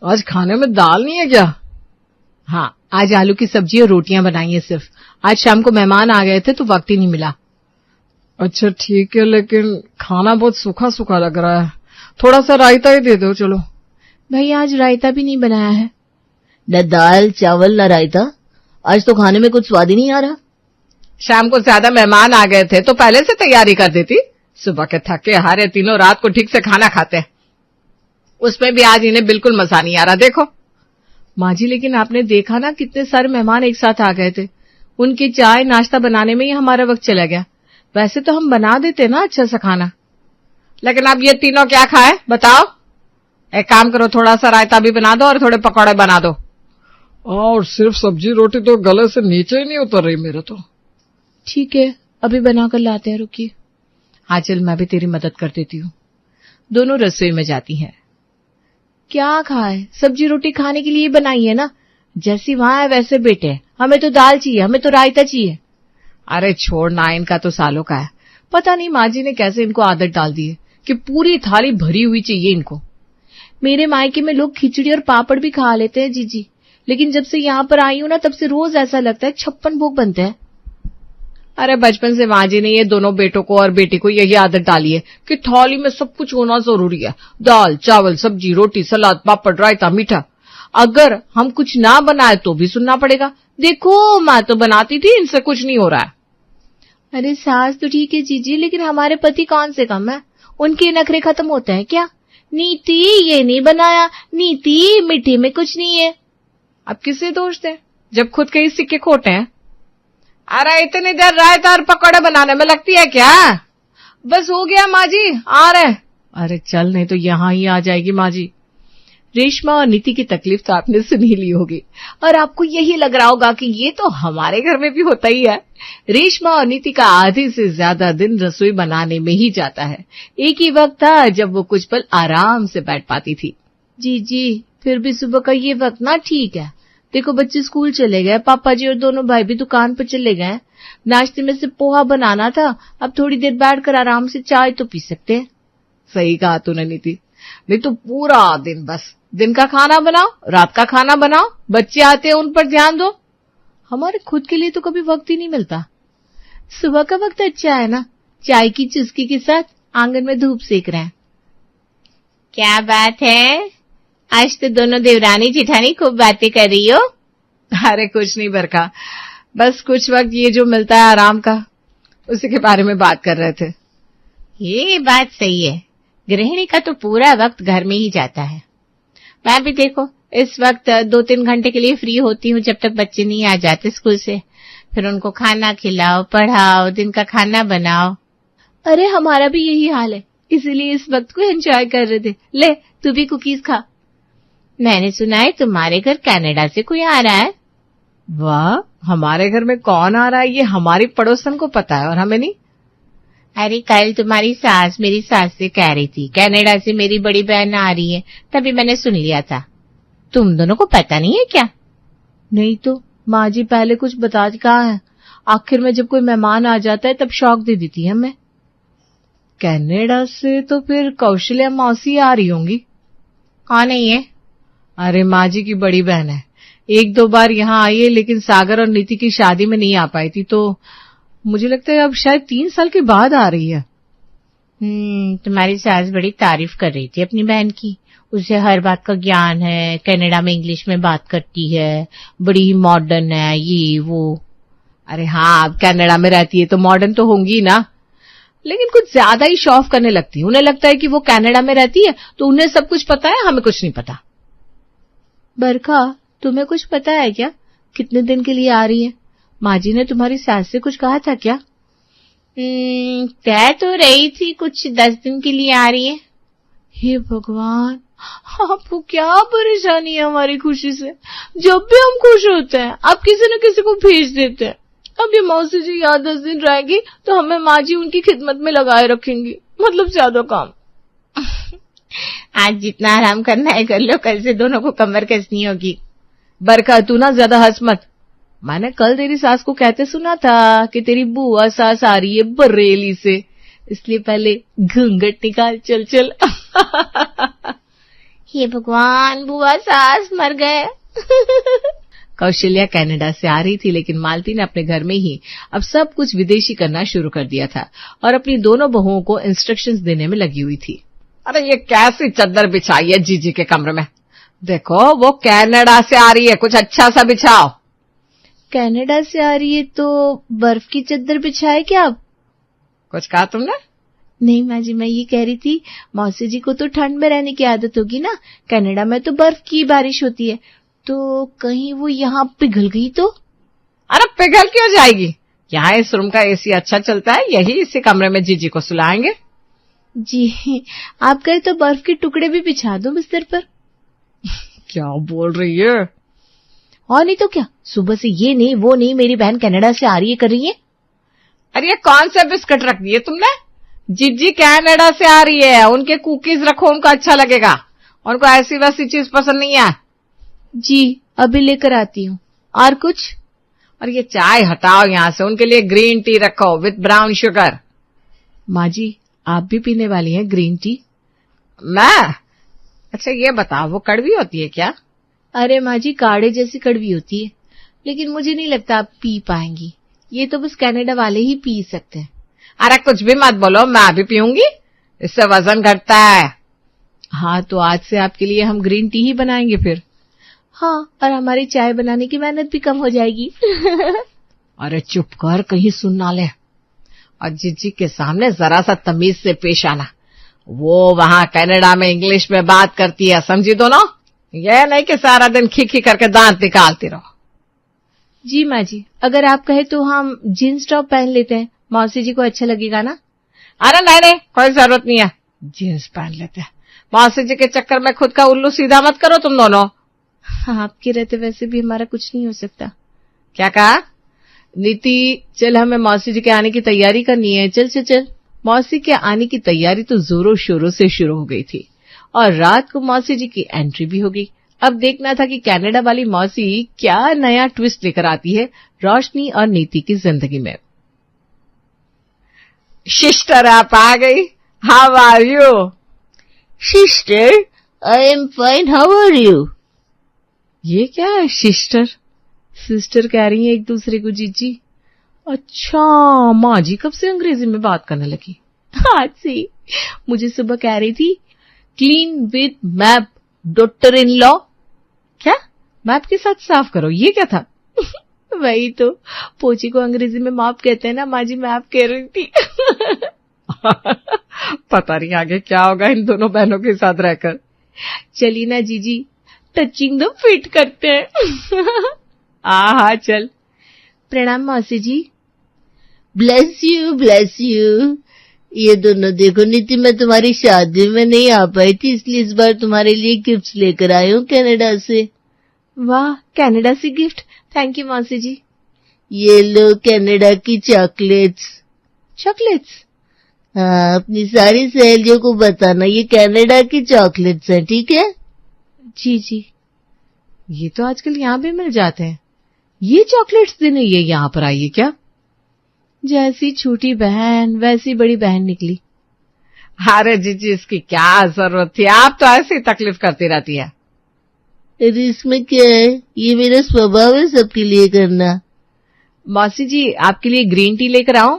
आज खाने में दाल नहीं है क्या? हाँ, आज आलू की सब्जी और रोटियां बनाई है सिर्फ। आज शाम को मेहमान आ गए थे तो वक्त ही नहीं मिला। अच्छा ठीक है, लेकिन खाना बहुत सूखा सूखा लग रहा है, थोड़ा सा रायता ही दे दो। चलो। भैया आज रायता भी नहीं बनाया है। न दाल चावल न रायता, आज तो खाने में कुछ स्वाद ही नहीं आ रहा। शाम को ज्यादा मेहमान आ गए थे तो पहले से तैयारी कर देती। सुबह के थके हारे तीनों रात को ठीक से खाना खाते हैं, उसमें भी आज इन्हें बिल्कुल मजा नहीं आ रहा। देखो माँ जी, लेकिन आपने देखा ना कितने सारे मेहमान एक साथ आ गए थे, उनकी चाय नाश्ता बनाने में ही हमारा वक्त चला गया। वैसे तो हम बना देते ना अच्छा सा खाना। लेकिन अब ये तीनों क्या खाए बताओ? एक काम करो, थोड़ा सा रायता भी बना दो और थोड़े पकौड़े बना दो। और सिर्फ सब्जी रोटी तो गले से नीचे ही नहीं उतर रही मेरे तो। ठीक है, अभी बनाकर लाते हैं, रुकिए। हाँ चल, मैं भी तेरी मदद कर देती हूँ। दोनों रसोई में जाती हैं। क्या खाए? सब्जी रोटी खाने के लिए बनाई है ना, जैसी वहां है वैसे बेटे है। हमें तो दाल चाहिए, हमें तो रायता चाहिए। अरे छोड़ ना, इनका तो सालों का है। पता नहीं माँ जी ने कैसे इनको आदत डाल दी है कि पूरी थाली भरी हुई चाहिए इनको। मेरे मायके में लोग खिचड़ी और पापड़ भी खा लेते हैं जीजी, लेकिन जब से यहाँ पर आई हूं ना तब से रोज ऐसा लगता है 56 भोग बनते हैं। अरे बचपन से माँ जी ने ये दोनों बेटों को और बेटी को यही आदत डाली है कि थाली में सब कुछ होना जरूरी है। दाल चावल सब्जी रोटी सलाद पापड़ रायता मीठा। अगर हम कुछ ना बनाए तो भी सुनना पड़ेगा। देखो मैं तो बनाती थी, इनसे कुछ नहीं हो रहा है। अरे सास तो ठीक है जीजी, लेकिन हमारे पति कौन से कम है? उनके नखरे खत्म होते हैं क्या? नीति ये नहीं बनाया, नीति मीठे में कुछ नहीं है। अब किसे दोष दें जब खुद के ही सिक्के खोटे हैं। अरे इतनी देर रायता और पकौड़े बनाने में लगती है क्या? बस हो गया माँ जी, आ रहे। अरे चल, नहीं तो यहाँ ही आ जाएगी माँ जी। रेशमा और नीति की तकलीफ तो आपने सुन ही ली होगी और आपको यही लग रहा होगा कि ये तो हमारे घर में भी होता ही है। रेशमा और नीति का आधे से ज्यादा दिन रसोई बनाने में ही जाता है। एक ही वक्त था जब वो कुछ पल आराम से बैठ पाती थी। जी फिर भी सुबह का ये वक्त ना ठीक है। देखो बच्चे स्कूल चले गए, पापा जी और दोनों भाई भी दुकान पर चले गए। नाश्ते में से पोहा बनाना था, अब थोड़ी देर बैठकर आराम से चाय तो पी सकते हैं। सही कहा तूने नीति, नहीं तो पूरा दिन बस दिन का खाना बनाओ रात का खाना बनाओ, बच्चे आते हैं उन पर ध्यान दो। हमारे खुद के लिए तो कभी वक्त ही नहीं मिलता। सुबह का वक्त अच्छा है ना, चाय की चुस्की के साथ आंगन में धूप सेक रहे हैं। क्या बात है, आज तो दोनों देवरानी जेठानी खूब बातें कर रही हो। अरे कुछ नहीं बरखा, बस कुछ वक्त ये जो मिलता है आराम का उसी के बारे में बात कर रहे थे। ये बात सही है, गृहिणी का तो पूरा वक्त घर में ही जाता है। मैं भी देखो इस वक्त 2-3 घंटे के लिए फ्री होती हूँ जब तक बच्चे नहीं आ जाते स्कूल से। फिर उनको खाना खिलाओ, पढ़ाओ, दिन का खाना बनाओ। अरे हमारा भी यही हाल है, इसीलिए इस वक्त को एंजॉय कर रहे थे। ले तू भी कुकीज खा। मैंने सुना है तुम्हारे घर कनाडा से कोई आ रहा है। वाह, हमारे घर में कौन आ रहा है ये हमारी पड़ोसन को पता है और हमें नहीं। अरे कल तुम्हारी सास मेरी सास से कह रही थी कनाडा से मेरी बड़ी बहन आ रही है, तभी मैंने सुन लिया था। तुम दोनों को पता नहीं है क्या? नहीं तो माँ जी पहले कुछ बता कहा है, आखिर में जब कोई मेहमान आ जाता है तब शौक दे देती है हमें। कनाडा से तो फिर कौशल्या मौसी आ रही होंगी। कौन है ये? अरे माँ जी की बड़ी बहन है, 1-2 बार यहाँ आई है लेकिन सागर और नीति की शादी में नहीं आ पाई थी, तो मुझे लगता है अब शायद 3 साल के बाद आ रही है। तुम्हारी सास बड़ी तारीफ कर रही थी अपनी बहन की, उसे हर बात का ज्ञान है, कनाडा में इंग्लिश में बात करती है, बड़ी मॉडर्न है ये वो। अरे हाँ, अब कनाडा में रहती है तो मॉडर्न तो होंगी ना, लेकिन कुछ ज्यादा ही शो ऑफ करने लगती है। उन्हें लगता है कि वो कनाडा में रहती है तो उन्हें सब कुछ पता है, हमें कुछ नहीं पता। बरखा, तुम्हें कुछ पता है क्या कितने दिन के लिए आ रही है? माँ जी ने तुम्हारी सास से कुछ कहा था क्या? कह तो रही थी कुछ 10 दिन के लिए आ रही है। हे भगवान, आपको क्या परेशानी है हमारी खुशी से? जब भी हम खुश होते हैं आप किसी न किसी को भेज देते हैं। अब ये मौसी जी यहाँ 10 दिन रहेगी तो हमें माँ जी उनकी खिदमत में लगाए रखेंगी, मतलब ज्यादा काम। आज जितना आराम करना है कर लो, कल से दोनों को कमर कसनी होगी। बरखा तू ना ज्यादा हंस मत, मैंने कल तेरी सास को कहते सुना था कि तेरी बुआ सास आ रही है बरेली से, इसलिए पहले घूंघट निकाल। चल चल। हे भगवान, बुआ सास मर गए। कौशल्या कनाडा से आ रही थी, लेकिन मालती ने अपने घर में ही अब सब कुछ विदेशी करना शुरू कर दिया था और अपनी दोनों बहुओं को इंस्ट्रक्शंस देने में लगी हुई थी। अरे ये कैसी चद्दर बिछाई है जीजी के कमरे में? देखो वो कनाडा से आ रही है, कुछ अच्छा सा बिछाओ। कनाडा से आ रही है तो बर्फ की चद्दर बिछाए क्या आप? कुछ कहा तुमने? नहीं माँ जी, मैं ये कह रही थी मौसी जी को तो ठंड में रहने की आदत होगी ना, कनाडा में तो बर्फ की बारिश होती है, तो कहीं वो यहाँ पिघल गई तो? अरे पिघल क्यों जाएगी? यहाँ इस रूम का एसी अच्छा चलता है, यही इसी कमरे में जीजी को सुलाएंगे। जी आप कहे तो बर्फ के टुकड़े भी बिछा दो बिस्तर पर। क्या बोल रही है? और नहीं तो क्या, सुबह से ये नहीं वो नहीं, मेरी बहन कनाडा से आ रही है कर रही है। अरे ये कौन से बिस्किट रख दिए तुमने? जीजी कनाडा से आ रही है, उनके कुकीज रखो, उनको अच्छा लगेगा। उनको ऐसी वैसी चीज पसंद नहीं है। जी अभी लेकर आती हूँ। और कुछ? और ये चाय हटाओ यहाँ से, उनके लिए ग्रीन टी रखो विथ ब्राउन शुगर। माँ जी आप भी पीने वाली हैं ग्रीन टी? मैं? अच्छा ये बताओ वो कड़वी होती है क्या? अरे माँ जी काढ़े जैसी कड़वी होती है, लेकिन मुझे नहीं लगता आप पी पाएंगी, ये तो बस कनाडा वाले ही पी सकते हैं। अरे कुछ भी मत बोलो, मैं भी पीऊंगी, इससे वजन घटता है। हाँ तो आज से आपके लिए हम ग्रीन टी ही बनाएंगे फिर। हाँ और हमारी चाय बनाने की मेहनत भी कम हो जाएगी। अरे चुप कर, कहीं सुन ना ले। और जीजी के सामने जरा सा तमीज से पेश आना, वो वहां कनाडा में इंग्लिश में बात करती है, समझी दोनों? ये नहीं कि सारा दिन खी करके दांत निकालती रहो। जी माँ जी, अगर आप कहे तो हम जीन्स टॉप पहन लेते हैं, मौसी जी को अच्छा लगेगा ना? अरे नहीं कोई जरूरत नहीं है, जीन्स पहन लेते हैं। मौसी जी के चक्कर में खुद का उल्लू सीधा मत करो तुम दोनों। हाँ, आपके रहते वैसे भी हमारा कुछ नहीं हो सकता। क्या कहा? नीति चल हमें मौसी जी के आने की तैयारी करनी है, चल चल चल। मौसी के आने की तैयारी तो जोरों शोरों से शुरू हो गई थी और रात को मौसी जी की एंट्री भी हो गई। अब देखना था कि कनाडा वाली मौसी क्या नया ट्विस्ट लेकर आती है रोशनी और नीति की जिंदगी में। सिस्टर आप आ गई, how are you? Sister I am fine, how are you? ये क्या है सिस्टर? सिस्टर कह रही है एक दूसरे को जीजी। अच्छा माँ जी कब से अंग्रेजी में बात करने लगी? आज से। मुझे सुबह कह रही थी clean with map daughter in law. क्या? मैप के साथ साफ करो, ये क्या था? वही तो, पोची को अंग्रेजी में माप कहते हैं ना, माँ जी मैप कह रही थी। पता नहीं आगे क्या होगा इन दोनों बहनों के साथ रहकर। चलिए ना जीजी टचिंग द फिट करते हैं। हाँ चल। प्रणाम मौसी जी। Bless you bless you. ये दोनों देखो नीति, मैं तुम्हारी शादी में नहीं आ पाई थी, इसलिए इस बार तुम्हारे लिए गिफ्ट्स लेकर आई हूँ कनाडा से। वाह, कनाडा से गिफ्ट, थैंक यू मौसी जी। ये लो कनाडा की चॉकलेट्स। चॉकलेट्स? हाँ, अपनी सारी सहेलियों को बताना ये कनाडा की चॉकलेट्स हैं, ठीक है? जी जी। ये तो आजकल यहाँ भी मिल जाते हैं। ये चॉकलेट्स देने ये यहाँ पर आई है क्या? जैसी छोटी बहन वैसी बड़ी बहन निकली। अरे जीजी इसकी क्या जरूरत थी, आप तो ऐसी तकलीफ करती रहती है। अरे इसमें क्या है, ये मेरा स्वभाव है सबके लिए करना। मौसी जी आपके लिए ग्रीन टी लेकर आओ?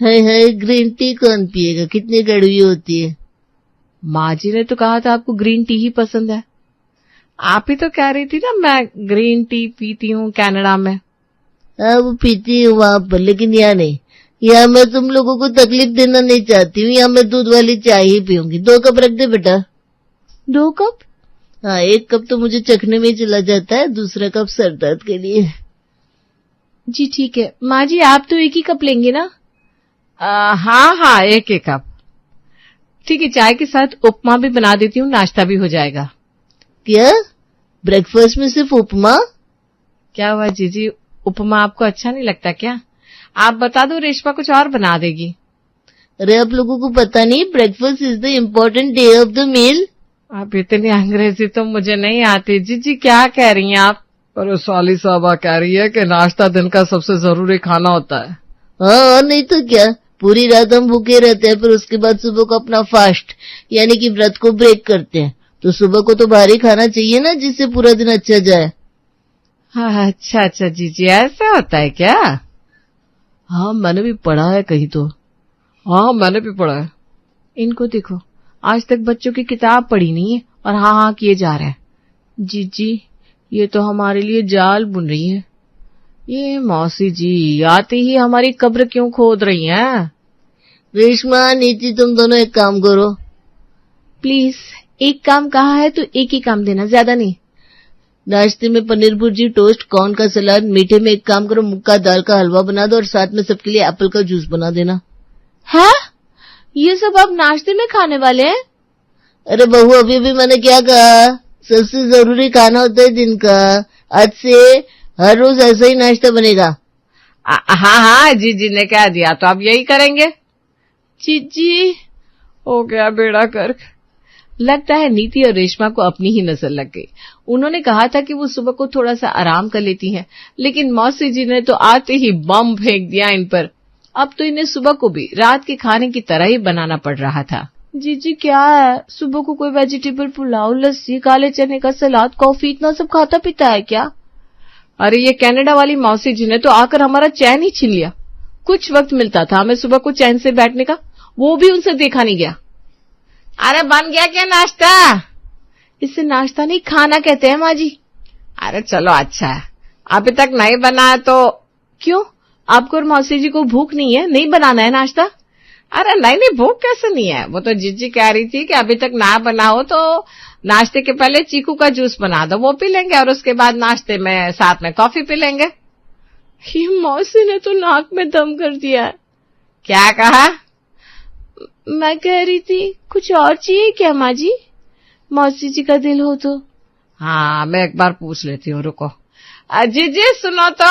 हाय ग्रीन टी कौन पिएगा, कितनी कड़वी होती है। माँ जी ने तो कहा था आपको ग्रीन टी ही पसंद है। आप ही तो कह रही थी ना मैं ग्रीन टी पीती हूँ कनाडा में। हाँ वो पीती हूँ वहां पर, लेकिन यहाँ नहीं। यहाँ मैं तुम लोगों को तकलीफ देना नहीं चाहती हूँ, यहाँ मैं दूध वाली चाय ही पीऊंगी। 2 कप रख दे बेटा। 2 कप? हाँ, 1 कप तो मुझे चखने में ही चला जाता है, दूसरा कप सर दर्द के लिए। जी ठीक है। माँ जी आप तो 1 ही कप लेंगे ना? हाँ 1 कप। ठीक है, चाय के साथ उपमा भी बना देती हूँ, नाश्ता भी हो जाएगा। क्या ब्रेकफास्ट में सिर्फ उपमा? क्या हुआ जीजी, उपमा आपको अच्छा नहीं लगता क्या? आप बता दो, रेशमा कुछ और बना देगी। अरे आप लोगों को पता नहीं, breakfast is the important day of the meal. आप इतनी अंग्रेजी तो मुझे नहीं आती। जीजी क्या कह रही हैं आप? पर साली साहबा कह रही है कि नाश्ता दिन का सबसे जरूरी खाना होता है। हाँ और नहीं तो क्या, पूरी रात हम भूखे रहते हैं, फिर उसके बाद सुबह को अपना फास्ट यानी कि व्रत को ब्रेक करते हैं। तो सुबह को तो भारी खाना चाहिए ना, जिससे पूरा दिन अच्छा जाए। हाँ, अच्छा जीजी, ऐसा होता है क्या? हाँ, मैंने भी पढ़ा है कहीं तो। हाँ, मैंने भी पढ़ा है। इनको देखो, आज तक बच्चों की किताब पढ़ी नहीं है और हाँ किए जा रहे हैं। जीजी, ये तो हमारे लिए जाल बुन रही है। ये मौसी जी आते ही हमारी कब्र क्यों खोद रही हैं? रेशमा, नीति, तुम दोनों एक काम करो प्लीज। एक काम कहा है तो एक ही काम देना, ज्यादा नहीं। नाश्ते में पनीर भुर्जी, टोस्ट, कॉर्न का सलाद। मीठे में एक काम करो, मुक्का दाल का हलवा बना दो और साथ में सबके लिए एप्पल का जूस बना देना। है? ये सब आप नाश्ते में खाने वाले हैं? अरे बहू, अभी भी मैंने क्या कहा? सबसे जरूरी खाना होता है दिन का। आज से हर रोज ऐसा ही नाश्ता बनेगा। हाँ, जीजी ने कह दिया तो आप यही करेंगे। जीजी, हो गया बेड़ा गर्क। लगता है नीति और रेशमा को अपनी ही नजर लग गई। उन्होंने कहा था कि वो सुबह को थोड़ा सा आराम कर लेती हैं, लेकिन मौसी जी ने तो आते ही बम फेंक दिया इन पर। अब तो इन्हें सुबह को भी रात के खाने की तरह ही बनाना पड़ रहा था। जीजी, क्या है? सुबह को कोई वेजिटेबल पुलाव, लस्सी, काले चने का सलाद, कॉफी, इतना सब खाता पीता है क्या? अरे ये कनाडा वाली मौसी जी ने तो आकर हमारा चैन ही छीन लिया। कुछ वक्त मिलता था हमें सुबह को चैन से बैठने का, वो भी उनसे देखा नहीं गया। अरे बन गया क्या नाश्ता? इसे नाश्ता नहीं, खाना कहते हैं माँ जी। अरे चलो अच्छा है, अभी तक नहीं बना है तो। क्यों, आपको और मौसी जी को भूख नहीं है? नहीं बनाना है नाश्ता? अरे नहीं, भूख कैसे नहीं है। वो तो जीजी कह रही थी कि अभी तक ना बना हो तो नाश्ते के पहले चीकू का जूस बना दो, वो पी लेंगे और उसके बाद नाश्ते में साथ में कॉफी पी लेंगे। ये मौसी ने तो नाक में दम कर दिया है। क्या कहा? मैं कह रही थी कुछ और चाहिए क्या माँ जी? मौसी जी का दिल हो तो। हाँ, मैं एक बार पूछ लेती हूँ, रुको। जीजी सुनो तो।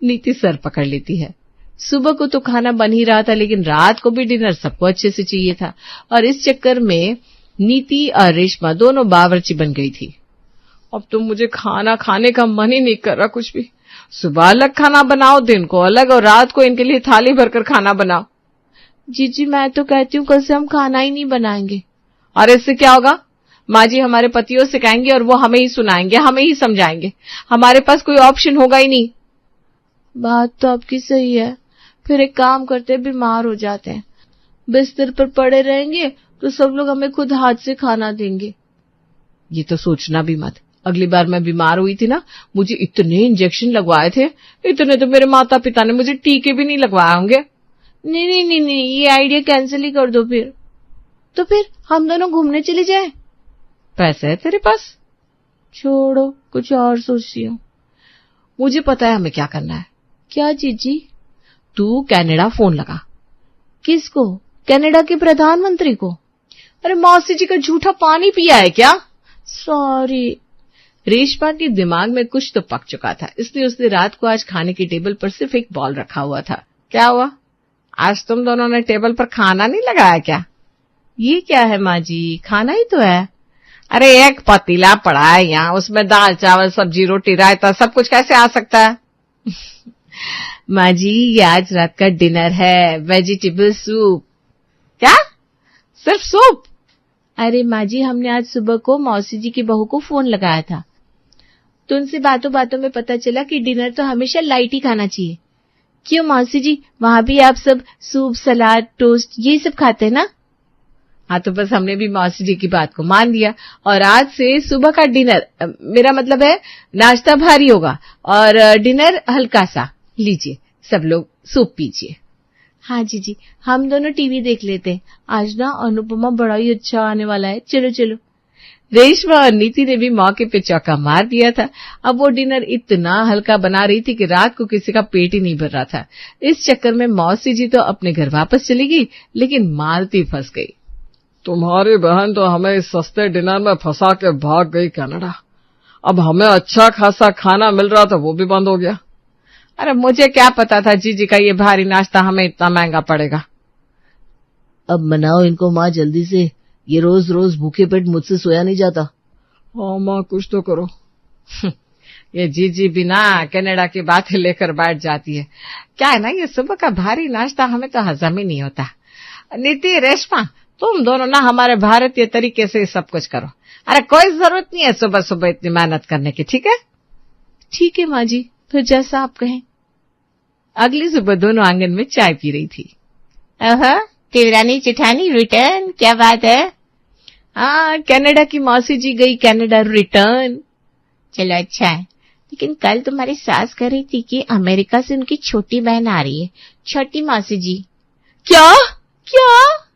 नीति सर पकड़ लेती है। सुबह को तो खाना बन ही रहा था, लेकिन रात को भी डिनर सबको अच्छे से चाहिए था और इस चक्कर में नीति और रेशमा दोनों बावर्ची बन गई थी। अब तो मुझे खाना खाने का मन ही नहीं कर रहा कुछ भी। सुबह अलग खाना बनाओ, दिन को अलग और रात को इनके लिए थाली भरकर खाना बनाओ। जीजी, मैं तो कहती हूँ कल से हम खाना ही नहीं बनाएंगे। और इससे क्या होगा? माँ जी हमारे पतियों से कहेंगे और वो हमें ही सुनाएंगे, हमें ही समझाएंगे। हमारे पास कोई ऑप्शन होगा ही नहीं। बात तो आपकी सही है। फिर एक काम करते, बीमार हो जाते हैं, बिस्तर पर पड़े रहेंगे तो सब लोग हमें खुद हाथ से खाना देंगे। ये तो सोचना भी मत। अगली बार मैं बीमार हुई थी ना, मुझे इतने इंजेक्शन लगवाए थे, इतने तो मेरे माता पिता ने मुझे टीके भी नहीं लगवाए होंगे। नहीं, ये आइडिया कैंसिल ही कर दो फिर। तो फिर हम दोनों घूमने चले जाए। पैसे है तेरे पास? छोड़ो, कुछ और सोचती हूँ। मुझे पता है हमें क्या करना है। क्या जीजी? तू कनाडा फोन लगा। किसको? कनाडा के प्रधानमंत्री को। अरे मौसी जी का झूठा पानी पिया है क्या? सॉरी। रेशमा के दिमाग में कुछ तो पक चुका था, इसलिए उसने रात को आज खाने की टेबल पर सिर्फ एक बॉल रखा हुआ था। क्या हुआ? आज तुम दोनों ने टेबल पर खाना नहीं लगाया क्या? ये क्या है माँ जी, खाना ही तो है। अरे एक पतीला पड़ा है यहाँ, उसमें दाल चावल सब्जी रोटी रायता सब कुछ कैसे आ सकता है? माँ जी, ये आज रात का डिनर है, वेजिटेबल सूप। क्या? सिर्फ सूप? अरे माँ जी, हमने आज सुबह को मौसी जी की बहू को फोन लगाया था, तो उनसे बातों बातों में पता चला कि डिनर तो हमेशा लाइट ही खाना चाहिए। क्यों मौसी जी, वहां भी आप सब सूप, सलाद, टोस्ट ये सब खाते हैं ना? हाँ, तो बस हमने भी मौसी जी की बात को मान लिया और आज से सुबह का डिनर, मेरा मतलब है नाश्ता भारी होगा और डिनर हल्का सा। लीजिए सब लोग सूप पीजिए। हाँ जीजी, हम दोनों टीवी देख लेते हैं, आज ना अनुपमा बड़ा ही अच्छा आने वाला है। चलो चलो। रेशमा और नीति ने भी मौके पे चौका मार दिया था। अब वो डिनर इतना हल्का बना रही थी कि रात को किसी का पेट ही नहीं भर रहा था। इस चक्कर में मौसी जी तो अपने घर वापस चली गई, लेकिन मालती फंस गई। तुम्हारी बहन तो हमें इस सस्ते डिनर में फंसा के भाग गई कनाडा। अब हमें अच्छा खासा खाना मिल रहा था, वो भी बंद हो गया। अरे मुझे क्या पता था जीजी का ये भारी नाश्ता हमें इतना महंगा पड़ेगा। अब मनाओ इनको माँ जल्दी से, ये रोज रोज भूखे पेट मुझसे सोया नहीं जाता। हाँ माँ, कुछ तो करो। ये जीजी भी ना कनाडा की बातें लेकर बैठ जाती है। क्या है ना, ये सुबह का भारी नाश्ता हमें तो हजम ही नहीं होता। नीति, रेशमा, तुम दोनों ना हमारे भारतीय तरीके से सब कुछ करो। अरे कोई जरूरत नहीं है सुबह सुबह इतनी मेहनत करने की, ठीक है? ठीक है माँ जी, फिर जैसा आप कहें। अगली सुबह दोनों आंगन में चाय पी रही थी। देवरानी जेठानी रिटर्न, क्या बात है? हाँ, कनाडा की मौसी जी गई कनाडा रिटर्न। चलो अच्छा है, लेकिन कल तुम्हारी सास कह रही थी कि अमेरिका से उनकी छोटी बहन आ रही है, छोटी मौसी जी। क्या क्या?